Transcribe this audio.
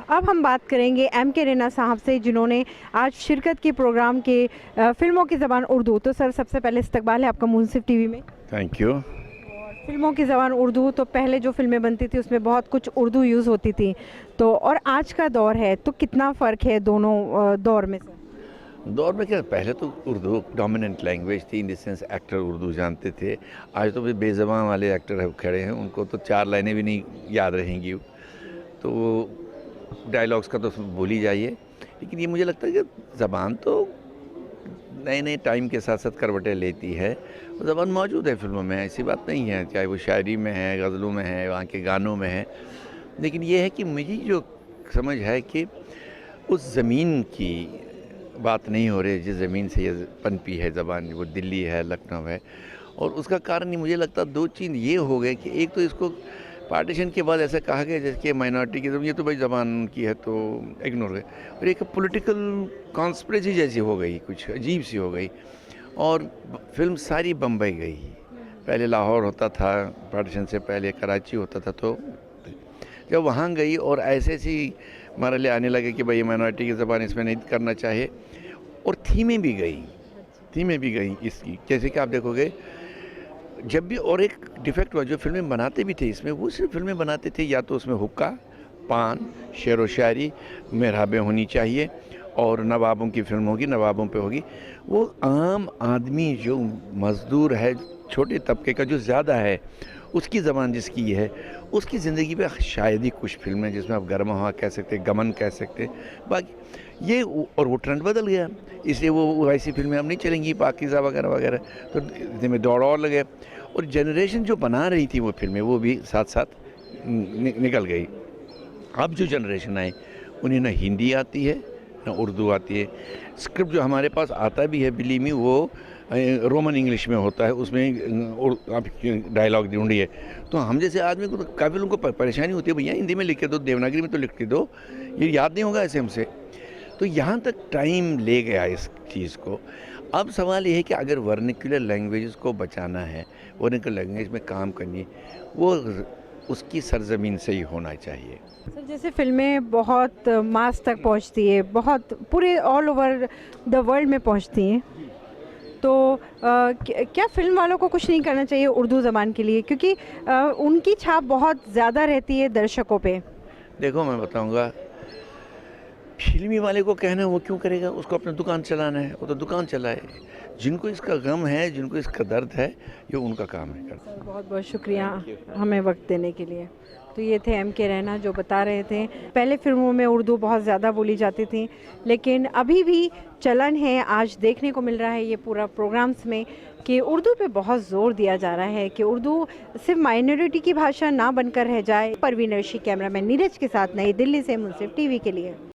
अब हम बात करेंगे एम.के. रैना साहब से, जिन्होंने आज शिरकत की प्रोग्राम के फ़िल्मों की ज़बान उर्दू। तो सर, सबसे पहले इस्तकबाल है आपका मुंसिफ टीवी में। Thank you. और फ़िल्मों की ज़बान उर्दू, तो पहले जो फ़िल्में बनती थी उसमें बहुत कुछ उर्दू यूज़ होती थी, तो और आज का दौर है, तो कितना फ़र्क है दोनों दौर में से? दौर में क्या, पहले तो उर्दू डोमिनेंट लैंग्वेज थी, in the sense actor Urdu जानते थे। आज तो भी बेज़बान वाले एक्टर है खड़े हैं, उनको तो 4 लाइनें भी नहीं याद रहेंगी। तो डायलॉग्स का तो भूल ही जाइए। लेकिन ये मुझे लगता है कि ज़बान तो नए नए टाइम के साथ साथ करवटें लेती है। ज़बान मौजूद है फिल्मों में, ऐसी बात नहीं है, चाहे वो शायरी में है, गज़लों में है, वहाँ के गानों में है। लेकिन ये है कि मुझे जो समझ है कि उस ज़मीन की बात नहीं हो रही जिस ज़मीन से ये पनपी है ज़बान, वो दिल्ली है, लखनऊ है। और उसका कारण ही मुझे लगता है 2 चीज़ ये हो गए कि एक तो इसको पार्टीशन के बाद ऐसा कहा गया जैसे कि माइनॉरिटी की, ये तो भाई ज़बान की है तो इग्नोर है। और एक पॉलिटिकल कॉन्स्पिरेसी जैसी हो गई, कुछ अजीब सी हो गई। और फिल्म सारी बम्बई गई। पहले लाहौर होता था, पार्टीशन से पहले कराची होता था, तो जब वहाँ गई और ऐसे मरहले आने लगे कि भाई माइनॉरिटी की ज़बान इसमें नहीं करना चाहिए। और थीमें भी गई इसकी, जैसे कि आप देखोगे जब भी, और एक डिफेक्ट हुआ, जो फिल्में बनाते भी थे इसमें, वो सिर्फ फिल्में बनाते थे या तो उसमें हुक्का, पान, शेर व शायरी, मेहराबें होनी चाहिए, और नवाबों की फिल्म होगी, नवाबों पे होगी। वो आम आदमी जो मज़दूर है, छोटे तबके का जो ज़्यादा है, उसकी ज़बान जिसकी है, उसकी ज़िंदगी पे शायद ही कुछ फिल्में जिसमें आप गर्मा कह सकते, गमन कह सकते। बाकी ये, और वो ट्रेंड बदल गया, इसलिए वो ऐसी फिल्में अब नहीं चलेंगी, पाकीज़ा वगैरह वगैरह। तो इसमें दौड़ और लगे, और जनरेशन जो बना रही थी वो फिल्में, वो भी साथ साथ निकल गई। अब जो जनरेशन आई, उन्हें ना हिंदी आती है ना उर्दू आती है। स्क्रिप्ट जो हमारे पास आता भी है, बिलीव मी, वो रोमन इंग्लिश में होता है, उसमें आप डायलॉग ढूंढिए। तो हम जैसे आदमी को, तो काफ़ी लोगों को परेशानी होती है, भैया हिंदी में लिख के दो, देवनागरी में तो लिख के दो, ये याद नहीं होगा ऐसे हमसे। तो यहाँ तक टाइम ले गया इस चीज़ को। अब सवाल ये है कि अगर वर्निकुलर लैंग्वेजेस को बचाना है, वर्निकुलर लैंग्वेज में काम करनी है, वो उसकी सरजमीन से ही होना चाहिए। सर, जैसे फिल्में बहुत मास तक पहुंचती है, बहुत पूरे ऑल ओवर द वर्ल्ड में पहुंचती हैं, तो क्या फ़िल्म वालों को कुछ नहीं करना चाहिए उर्दू ज़बान के लिए, क्योंकि उनकी छाप बहुत ज़्यादा रहती है दर्शकों पे? देखो, मैं बताऊंगा, फिल्मी वाले को कहना है वो क्यों करेगा, उसको अपना दुकान चलाना है, वो तो दुकान चलाए। जिनको इसका गम है, जिनको इसका दर्द है, ये उनका काम है। सर, बहुत बहुत शुक्रिया हमें वक्त देने के लिए। तो ये थे एम.के. रैना, जो बता रहे थे पहले फिल्मों में उर्दू बहुत ज़्यादा बोली जाती थी, लेकिन अभी भी चलन है, आज देखने को मिल रहा है ये पूरा प्रोग्राम्स में, कि उर्दू पे बहुत ज़ोर दिया जा रहा है कि उर्दू सिर्फ माइनॉरिटी की भाषा ना बनकर रह जाए। परवीन अर्शी, कैमरामैन नीरज के साथ, नई दिल्ली से मुंसिफ टीवी के लिए।